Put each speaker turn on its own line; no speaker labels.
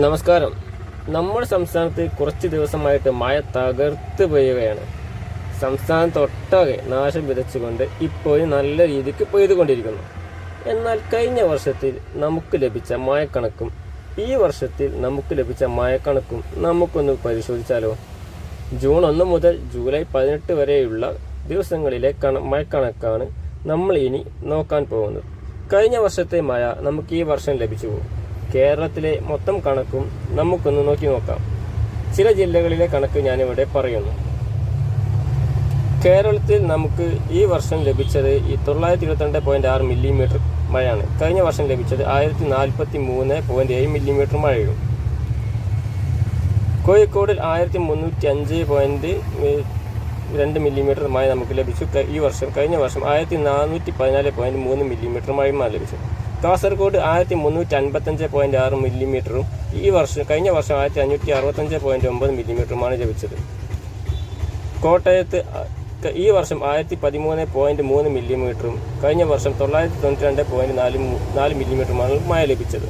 നമസ്കാരം. നമ്മുടെ സംസ്ഥാനത്ത് കുറച്ച് ദിവസമായിട്ട് മഴ തകർത്ത് പെയ്യുകയാണ്. സംസ്ഥാനത്തൊട്ടാകെ നാശം വിതച്ചുകൊണ്ട് ഇപ്പോഴും നല്ല രീതിക്ക് പെയ്തുകൊണ്ടിരിക്കുന്നു. എന്നാൽ കഴിഞ്ഞ വർഷത്തിൽ നമുക്ക് ലഭിച്ച മഴക്കണക്കും ഈ വർഷത്തിൽ നമുക്ക് ലഭിച്ച മഴക്കണക്കും നമുക്കൊന്ന് പരിശോധിച്ചാലോ? ജൂൺ 1 മുതൽ ജൂലൈ 18 വരെയുള്ള ദിവസങ്ങളിലെ മഴക്കണക്കാണ് നമ്മൾ ഇനി നോക്കാൻ പോകുന്നത്. കഴിഞ്ഞ വർഷത്തെ മഴ നമുക്ക് ഈ വർഷം ലഭിച്ചു. കേരളത്തിലെ മൊത്തം കണക്കും നമുക്കൊന്ന് നോക്കാം. ചില ജില്ലകളിലെ കണക്ക് ഞാനിവിടെ പറയുന്നു. കേരളത്തിൽ നമുക്ക് ഈ വർഷം ലഭിച്ചത് 922.6 മില്ലിമീറ്റർ മഴയാണ്. കഴിഞ്ഞ വർഷം ലഭിച്ചത് 1043.7 മില്ലിമീറ്റർ മഴയും. കോഴിക്കോടിൽ 1305.2 മില്ലിമീറ്റർ മഴ നമുക്ക് ലഭിച്ചു ഈ വർഷം. കഴിഞ്ഞ വർഷം 1414.3 മില്ലിമീറ്റർ മഴയുമാണ് ലഭിച്ചത്. കാസർഗോഡ് 1355.6 മില്ലിമീറ്ററും കഴിഞ്ഞ വർഷം 1565.9 മില്ലിമീറ്ററുമാണ് ലഭിച്ചത്. കോട്ടയത്ത് ഈ വർഷം 1013.3 മില്ലിമീറ്ററും കഴിഞ്ഞ വർഷം 992.4 മില്ലിമീറ്ററുമാണ് മഴ ലഭിച്ചത്.